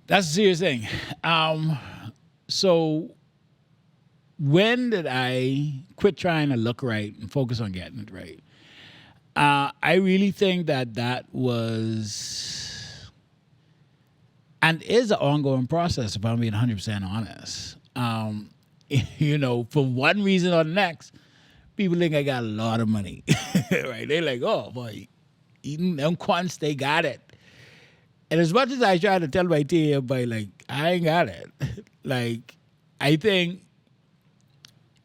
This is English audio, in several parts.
That's a serious thing. So when did I quit trying to look right and focus on getting it right? I really think that that was and is an ongoing process. If I'm being 100% honest, for one reason or the next, people think I got a lot of money, right? They're like, "Oh boy, eating them quants, they got it." And as much as I try to tell my team, everybody, like, I ain't got it. Like, I think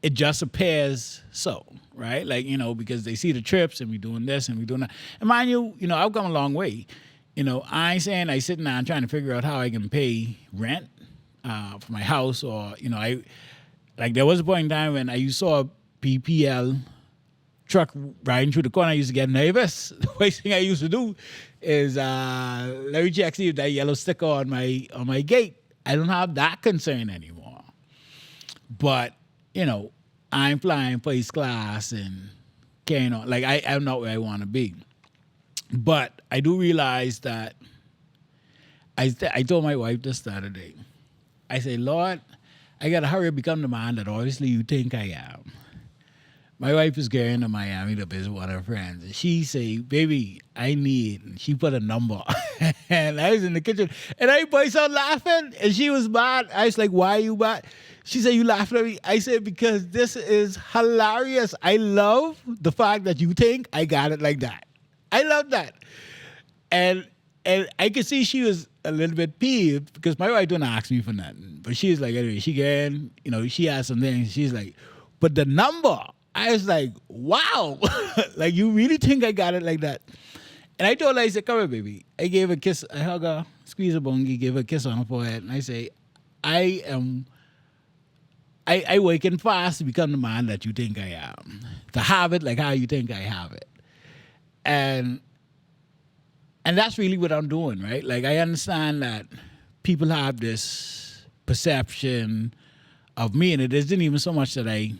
it just appears so, right? Like, because they see the trips and we doing this and we doing that. And mind you, I've come a long way. I ain't saying I sitting down trying to figure out how I can pay rent for my house or, there was a point in time when I saw a PPL truck riding through the corner. I used to get nervous. The first thing I used to do is let me check see if that yellow sticker on my gate. I don't have that concern anymore. But I'm flying first class and carrying on. Like I'm not where I want to be. But I do realize that I told my wife this Saturday. I say, Lord, I gotta hurry up become the man that obviously you think I am. My wife is going to Miami to visit one of her friends. And she say, baby, I need, and she put a number. And I was in the kitchen, and everybody started laughing, and she was mad. I was like, why are you mad? She said, you laughing at me? I said, because this is hilarious. I love the fact that you think I got it like that. I love that. And I could see she was a little bit peeved because my wife don't ask me for nothing. But she's like, anyway, she can, she has some things. She's like, but the number, I was like, wow, like you really think I got it like that? And I told her, I said, come here, baby. I gave her a kiss, I hug her, squeeze her bungie, gave her a kiss on her forehead. And I say, I working fast to become the man that you think I am. To have it like how you think I have it. And that's really what I'm doing, right? Like I understand that people have this perception of me, and it isn't even so much that I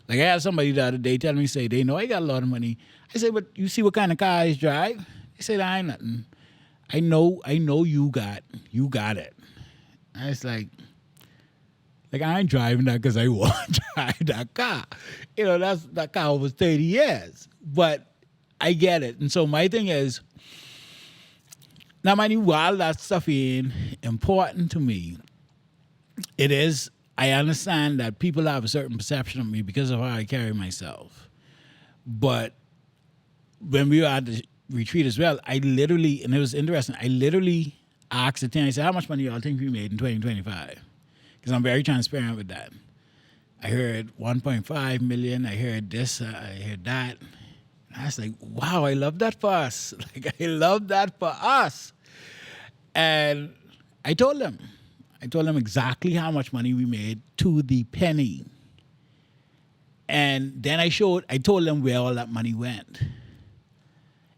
had somebody the other day tell me, say, they know I got a lot of money. I say, but you see what kind of car I drive? They said, I ain't nothing. I know you got it. I was like I ain't driving that because I want to drive that car. That car was 30 years. But I get it. And so my thing is, now mind you, while that stuff ain't important to me, it is, I understand that people have a certain perception of me because of how I carry myself. But when we were at the retreat as well, I literally, and it was interesting, I literally asked the team, I said, how much money y'all think we made in 2025? Because I'm very transparent with that. I heard 1.5 million, I heard this, I heard that. And I was like, wow, I love that for us. Like, I love that for us. And I told them exactly how much money we made to the penny. And then I told them where all that money went.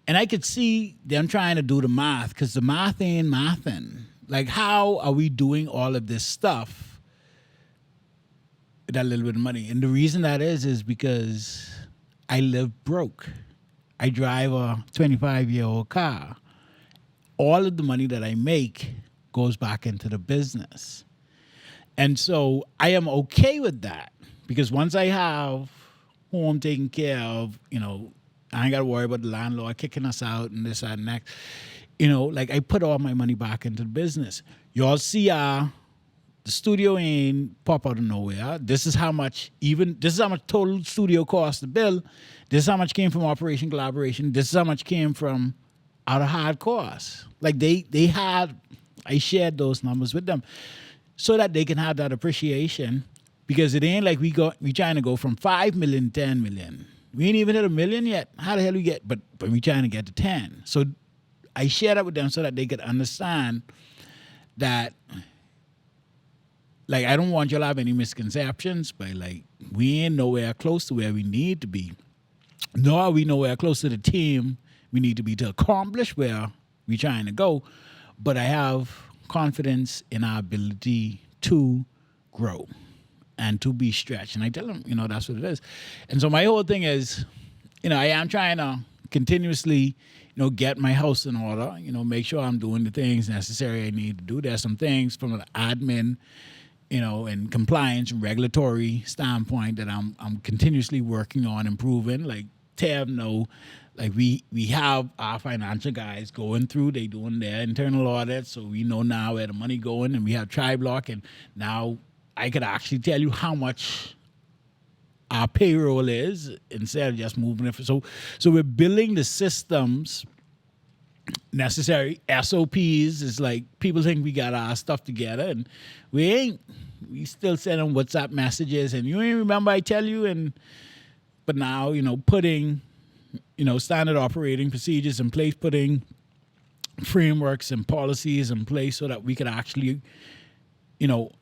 And I could see them trying to do the math because the math ain't mathin'. Like, how are we doing all of this stuff with that little bit of money? And the reason that is because I live broke. I drive a 25-year-old car. All of the money that I make goes back into the business. And so I am okay with that because once I have home taken care of, I ain't got to worry about the landlord kicking us out and this, that, and that. Like I put all my money back into the business. Y'all see the studio ain't pop out of nowhere. This is how much total studio cost to build. This is how much came from Operation Collaboration. This is how much came from out of hard costs. Like I shared those numbers with them so that they can have that appreciation because it ain't like we trying to go from 5 million to 10 million. We ain't even hit 1 million yet. How the hell we get, but we trying to get to 10. So I shared that with them so that they could understand that like I don't want y'all to have any misconceptions, but like we ain't nowhere close to where we need to be. Nor are we nowhere close to the team we need to be to accomplish where we're trying to go. But I have confidence in our ability to grow and to be stretched. And I tell them, that's what it is. And so my whole thing is, I am trying to continuously, get my house in order, make sure I'm doing the things necessary I need to do. There's some things from an admin, and compliance and regulatory standpoint that I'm continuously working on improving. Like Tab know, like we have our financial guys going through, they doing their internal audits, so we know now where the money going, and we have TriBlock, and now I could actually tell you how much our payroll is instead of just moving it. So we're building the systems necessary. SOPs is like people think we got our stuff together, and we ain't. We still send them WhatsApp messages, and you ain't remember I tell you. But now putting standard operating procedures in place, putting frameworks and policies in place so that we can actually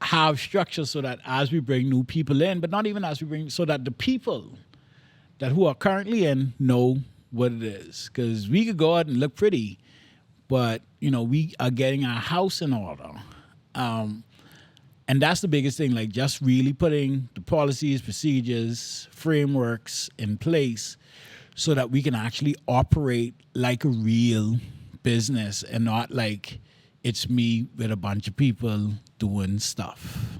have structure so that as we bring new people in, but not even as we bring, so that the people that who are currently in know what it is. Because we could go out and look pretty, but we are getting our house in order. And that's the biggest thing, like just really putting the policies, procedures, frameworks in place so that we can actually operate like a real business and not like it's me with a bunch of people doing stuff.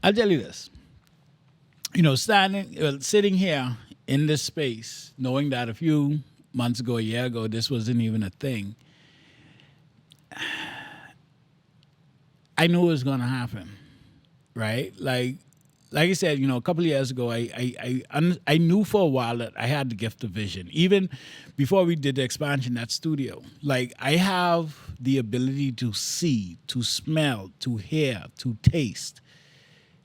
I'll tell you this. Sitting here in this space, knowing that a few months ago, a year ago, this wasn't even a thing, I knew it was going to happen, right? Like I said, a couple of years ago, I knew for a while that I had the gift of vision. Even before we did the expansion, that studio, like I have the ability to see, to smell, to hear, to taste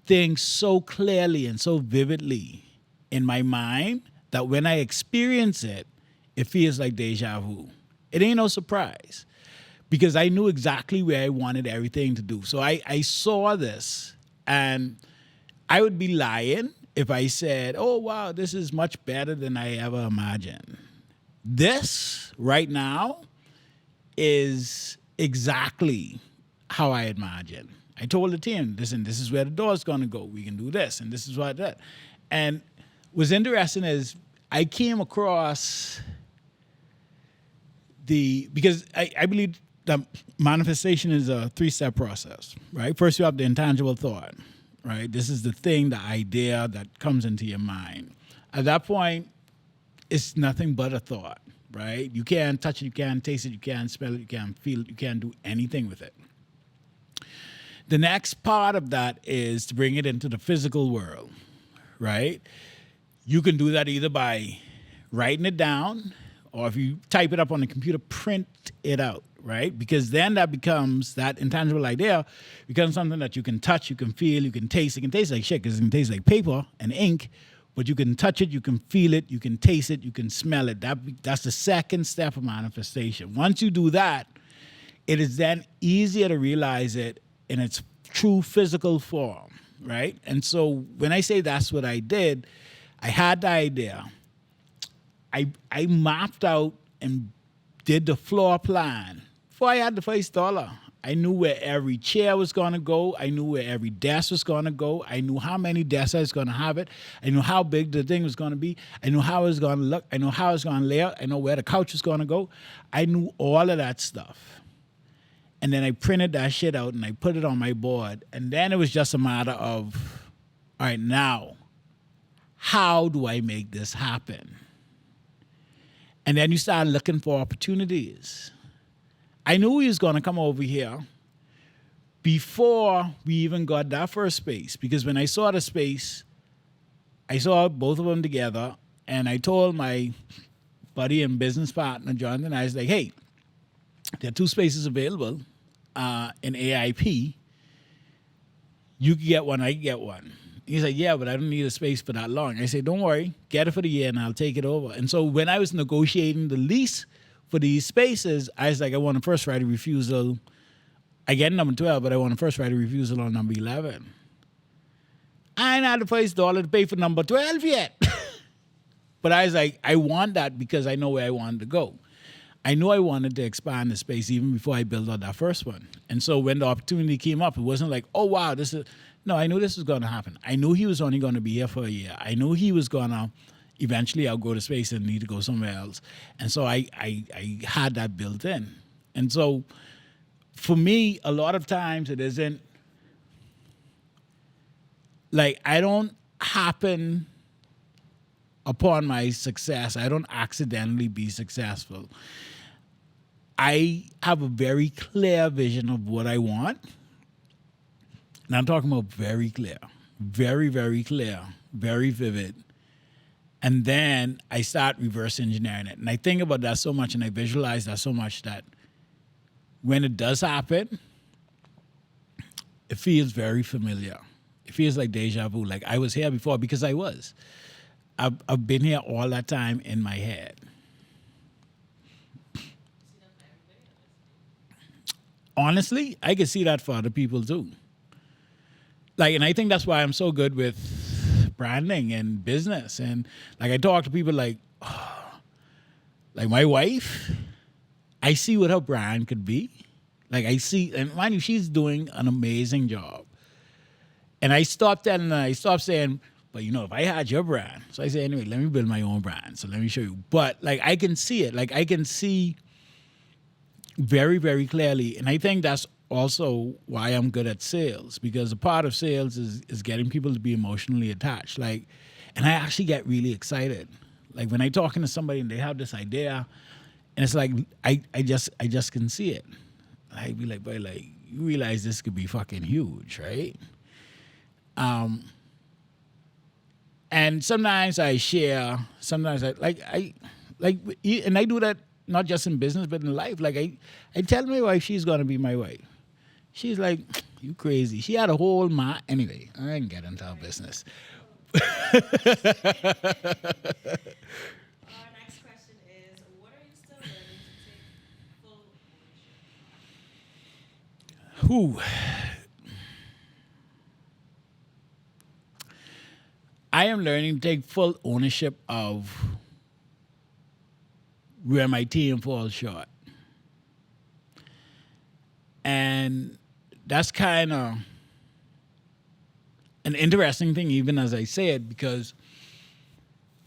things so clearly and so vividly in my mind that when I experience it, it feels like deja vu. It ain't no surprise because I knew exactly where I wanted everything to do. So I saw this, and I would be lying if I said, oh, wow, this is much better than I ever imagined. This right now is exactly how I imagined. I told the team, listen, this is where the door's going to go. We can do this, and this is what that. And what's interesting is I came across because I believe that manifestation is a 3-step process, right? First, you have the intangible thought, right? This is the thing, the idea that comes into your mind. At that point, it's nothing but a thought, right? You can't touch it, you can't taste it, you can't smell it, you can't feel it, you can't do anything with it. The next part of that is to bring it into the physical world, right? You can do that either by writing it down, or if you type it up on the computer, print it out, right? Because then that intangible idea becomes something that you can touch, you can feel, you can taste. It can taste like shit because it can taste like paper and ink, but you can touch it, you can feel it, you can taste it, you can smell it. That's the second step of manifestation. Once you do that, it is then easier to realize it in its true physical form, right? And so when I say that's what I did, I had the idea. I mapped out and did the floor plan before I had the first dollar. I knew where every chair was going to go. I knew where every desk was going to go. I knew how many desks I was going to have it. I knew how big the thing was going to be. I knew how it was going to look. I knew how it was going to lay out. I know where the couch was going to go. I knew all of that stuff. And then I printed that shit out and I put it on my board. And then it was just a matter of, all right, now, how do I make this happen? And then you start looking for opportunities. I knew he was going to come over here before we even got that first space. Because when I saw the space, I saw both of them together. And I told my buddy and business partner, Jonathan, I was like, hey, there are 2 spaces available in AIP. You can get one, I can get one. He's like, yeah, but I don't need a space for that long. I said, don't worry, get it for the year and I'll take it over. And so when I was negotiating the lease for these spaces, I was like, I want a first right of refusal. I get number 12, but I want a first right of refusal on number 11. I ain't had the first dollar to pay for number 12 yet. But I was like, I want that because I know where I wanted to go. I knew I wanted to expand the space even before I built out that first one. And so when the opportunity came up, it wasn't like, oh, wow, this is... No, I knew this was going to happen. I knew he was only going to be here for a year. I knew he was going to, eventually I'll go to space and need to go somewhere else. And so I had that built in. And so for me, a lot of times it isn't like I don't happen upon my success. I don't accidentally be successful. I have a very clear vision of what I want. And I'm talking about very clear, very, very clear, very vivid. And then I start reverse engineering it. And I think about that so much and I visualize that so much that when it does happen, it feels very familiar. It feels like deja vu, like I was here before, because I was. I've been here all that time in my head. Honestly, I can see that for other people too. Like, and I think that's why I'm so good with branding and business. And like, I talk to people like my wife, I see what her brand could be. Like I see, and mind you, she's doing an amazing job. And I stopped telling her, I stopped saying, but if I had your brand. So I say, anyway, let me build my own brand. So let me show you. But like, I can see it. Like I can see very, very clearly. And I think that's also why I'm good at sales, because a part of sales is getting people to be emotionally attached. Like, and I actually get really excited. Like when I'm talking to somebody and they have this idea, and it's like I just can see it. I'd be like, boy, like you realize this could be fucking huge, right? And sometimes I share. Sometimes and I do that not just in business but in life. Like I tell my wife she's gonna be my wife. She's like, you crazy. She had a whole anyway, I didn't get into her business. Our next question is, what are you still learning to take full ownership? Whew. I am learning to take full ownership of where my team falls short. And that's kind of an interesting thing, even as I say it, because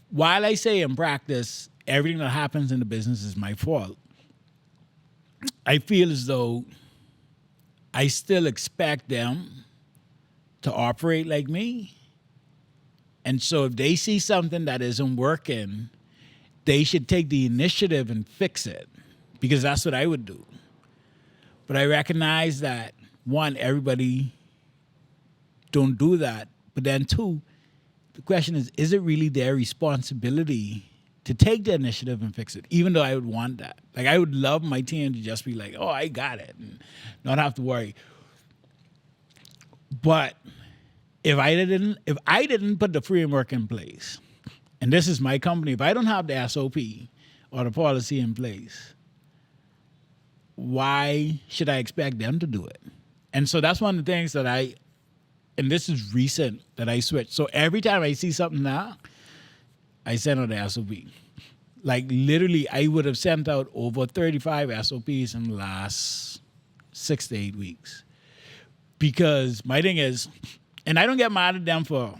while I say in practice, everything that happens in the business is my fault, I feel as though I still expect them to operate like me. And so if they see something that isn't working, they should take the initiative and fix it, because that's what I would do. But I recognize that, one, everybody don't do that. But then two, the question is it really their responsibility to take the initiative and fix it? Even though I would want that. Like I would love my team to just be like, oh, I got it, and not have to worry. But if I didn't put the framework in place, and this is my company, if I don't have the SOP or the policy in place, why should I expect them to do it? And so that's one of the things that and this is recent, that I switched. So every time I see something now, I send out the SOP. Like literally, I would have sent out over 35 SOPs in the last 6 to 8 weeks. Because my thing is, and I don't get mad at them for, all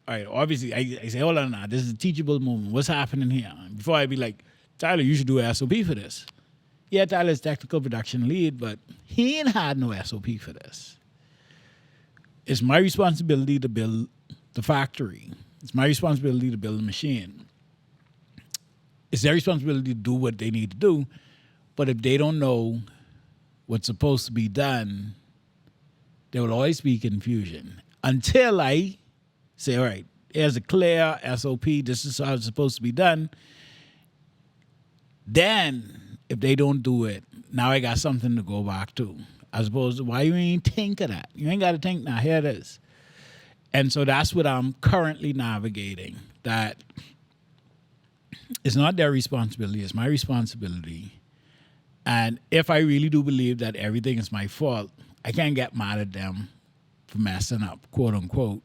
right, obviously, I say, hold on now, this is a teachable moment. What's happening here? Before I be like, Tyler, you should do an SOP for this. Yeah, Tyler's technical production lead, but he ain't had no SOP for this. It's my responsibility to build the factory. It's my responsibility to build the machine. It's their responsibility to do what they need to do. But if they don't know what's supposed to be done, there will always be confusion. Until I say, all right, here's a clear SOP. This is how it's supposed to be done. Then, if they don't do it, now I got something to go back to. As opposed to, why you ain't think of that? You ain't got to think now. Here it is. And so that's what I'm currently navigating. That it's not their responsibility. It's my responsibility. And if I really do believe that everything is my fault, I can't get mad at them for messing up, quote unquote,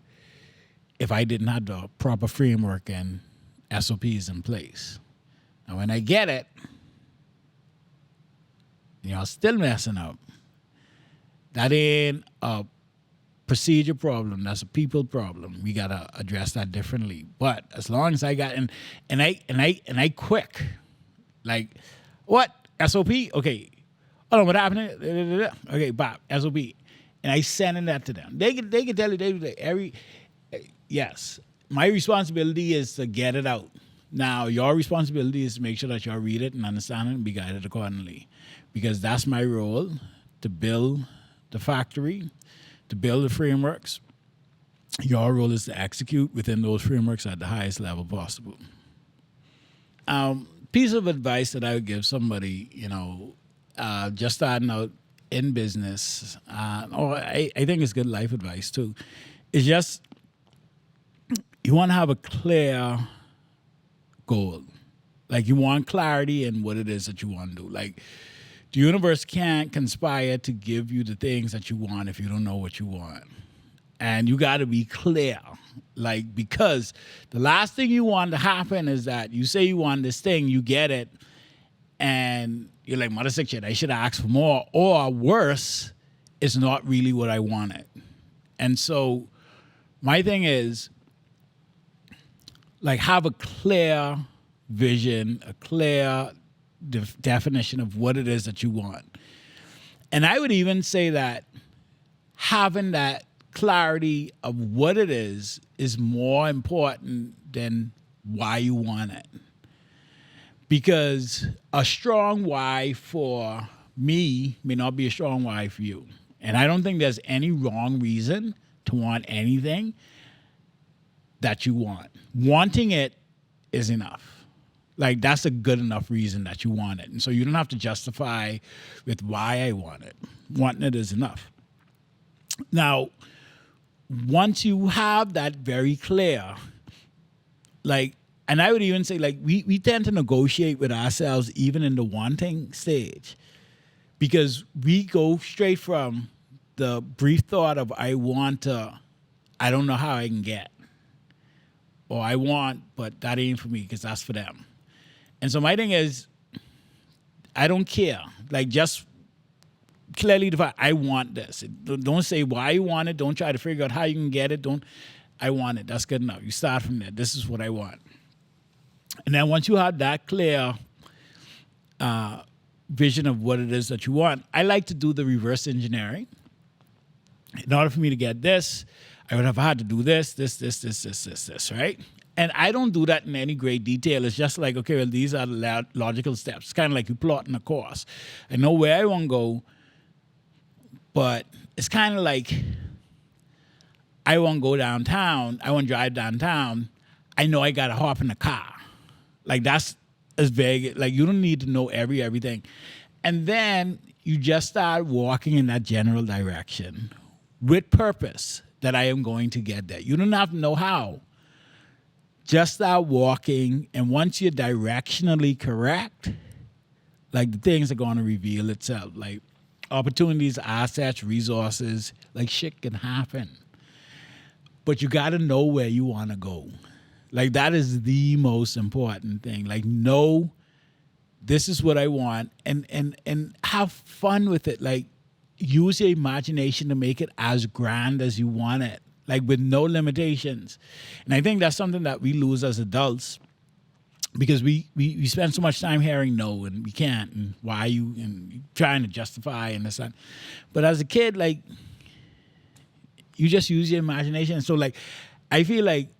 if I didn't have the proper framework and SOPs in place. Now, when I get it, y'all still messing up, that ain't a procedure problem. That's a people problem. We gotta address that differently. But as long as I got and I quick, like, what SOP? Okay, hold on, what happened? Okay, Bob, SOP, and I sending that to them. They can tell you yes. My responsibility is to get it out. Now, your responsibility is to make sure that y'all read it and understand it and be guided accordingly, because that's my role, to build the factory, to build the frameworks. Your role is to execute within those frameworks at the highest level possible. Piece of advice that I would give somebody, just starting out in business, or I think it's good life advice too, is just you want to have a clear goal. Like, you want clarity in what it is that you want to do. Like, the universe can't conspire to give you the things that you want if you don't know what you want. And you got to be clear. Like, because the last thing you want to happen is that you say you want this thing, you get it, and you're like, mother sick shit, I should ask for more. Or worse, it's not really what I wanted. And so my thing is, like, have a clear vision, a clear definition of what it is that you want. And I would even say that having that clarity of what it is more important than why you want it. Because a strong why for me may not be a strong why for you. And I don't think there's any wrong reason to want anything that you want. Wanting it is enough. Like, that's a good enough reason that you want it. And so you don't have to justify with why I want it. Wanting it is enough. Now, once you have that very clear, like, and I would even say, like, we tend to negotiate with ourselves even in the wanting stage, because we go straight from the brief thought of I want to, I don't know how I can get, or I want, but that ain't for me because that's for them. And so my thing is, I don't care. Like, just clearly define, I want this. Don't say why you want it. Don't try to figure out how you can get it. I want it. That's good enough. You start from there. This is what I want. And then once you have that clear vision of what it is that you want, I like to do the reverse engineering. In order for me to get this, I would have had to do this, right? And I don't do that in any great detail. It's just like, okay, well, these are the logical steps. It's kind of like you plotting a course. I know where I want to go, but it's kind of like I want to go downtown. I want to drive downtown. I know I got to hop in the car. Like, that's as vague. Like, you don't need to know everything. And then you just start walking in that general direction with purpose that I am going to get there. You don't have to know how. Just start walking, and once you're directionally correct, like, the things are going to reveal itself. Like, opportunities, assets, resources, like, shit can happen. But you got to know where you want to go. Like, that is the most important thing. Like, know this is what I want, and have fun with it. Like, use your imagination to make it as grand as you want it, like, with no limitations. And I think that's something that we lose as adults, because we spend so much time hearing no, and we can't, and why you, and trying to justify and this and that. But as a kid, like, you just use your imagination. So, like, I feel like,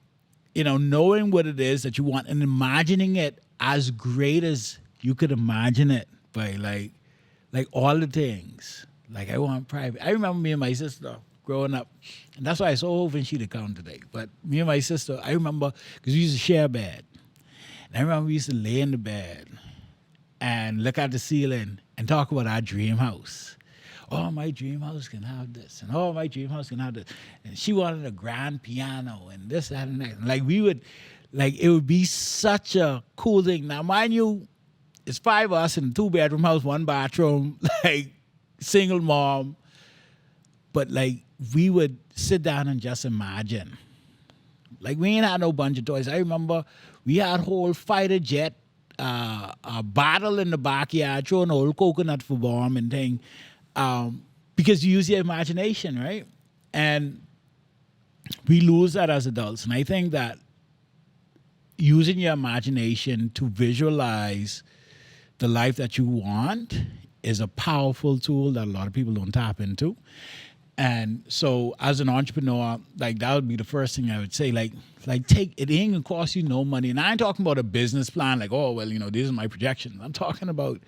knowing what it is that you want and imagining it as great as you could imagine it by, like all the things. Like, I want private. I remember me and my sister growing up, and that's why I so hoping she'd have come today. But me and my sister, I remember, because we used to share a bed. And I remember we used to lay in the bed and look at the ceiling and talk about our dream house. Oh, my dream house can have this. And oh, my dream house can have this. And she wanted a grand piano and this, that, and that. Like, we would, like, it would be such a cool thing. Now, mind you, it's 5 of us in a 2-bedroom house, 1 bathroom, like, single mom. But, like, we would sit down and just imagine. Like, we ain't had no bunch of toys. I remember we had whole fighter jet, a battle in the backyard, throwing old coconut for bomb and thing. Because you use your imagination, right? And we lose that as adults. And I think that using your imagination to visualize the life that you want is a powerful tool that a lot of people don't tap into. And so as an entrepreneur, like that would be the first thing I would say, like take, it ain't gonna cost you no money. And I ain't talking about a business plan, like, oh, well, these are my projections. I'm talking about,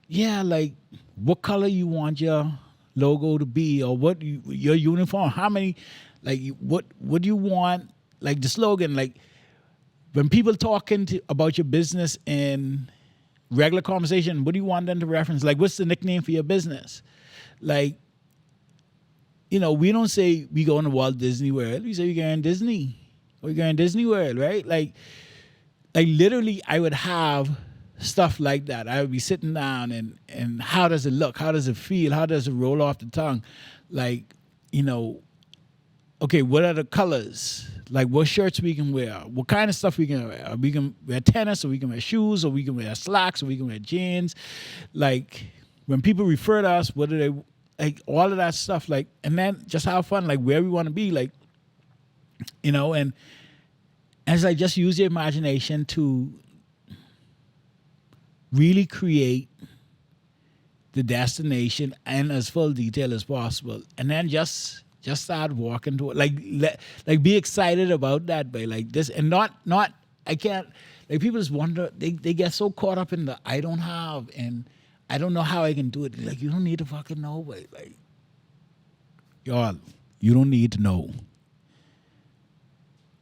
like what color you want your logo to be, or your uniform, how many, like what do you want, like the slogan, like when people talking about your business in regular conversation, what do you want them to reference? Like, what's the nickname for your business? Like, we don't say we going to Walt Disney World. We say we going to Disney. Or we going to Disney World, right? Like literally, I would have stuff like that. I would be sitting down and how does it look? How does it feel? How does it roll off the tongue? Like, okay, what are the colors? Like what shirts we can wear? What kind of stuff we can wear? We can wear tennis, or we can wear shoes, or we can wear slacks, or we can wear jeans. Like when people refer to us, what do they, like all of that stuff, like, and then just have fun, like where we want to be, like, and as I just use your imagination to really create the destination in as full detail as possible, and then just start walking to it, like be excited about that, but like this, and not I can't, like people just wonder, they get so caught up in the I don't have, and I don't know how I can do it. Like, you don't need to fucking know, but like, y'all, you don't need to know.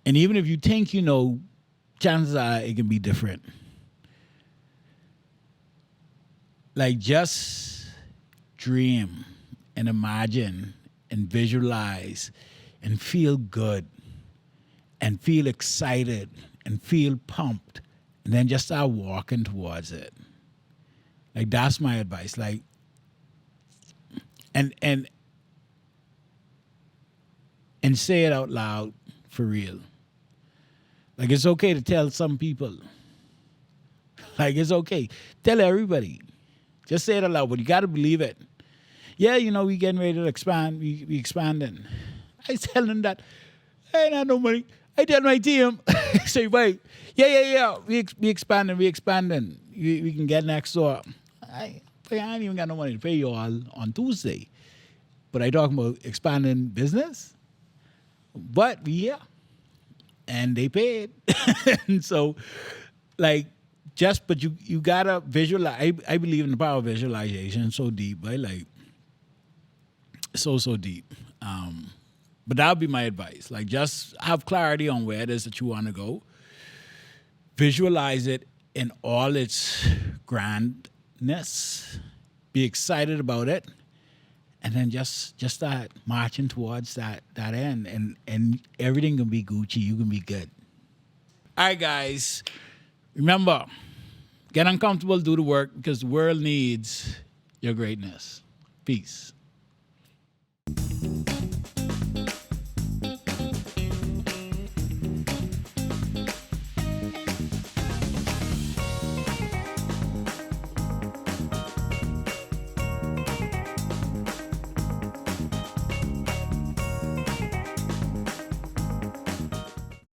And even if you think you know, chances are it can be different. Like, just dream and imagine and visualize and feel good and feel excited and feel pumped, and then just start walking towards it. Like, that's my advice. Like, and say it out loud for real. Like, it's okay to tell some people. Like, it's okay. Tell everybody. Just say it out loud, but you got to believe it. Yeah, we getting ready to expand. We expanding. I tell them that I ain't have no money. I tell my team, say, wait, yeah. We expanding. We can get next door. I ain't even got no money to pay you all on Tuesday. But I talking about expanding business. But yeah. And they paid. And so, like, but you gotta visualize. I believe in the power of visualization so deep, right? Like, so deep. But that would be my advice. Like, just have clarity on where it is that you want to go. Visualize it in all its grandness. Be excited about it. And then just start marching towards that end. And everything can be Gucci. You can be good. All right, guys. Remember, get uncomfortable, do the work, because the world needs your greatness. Peace.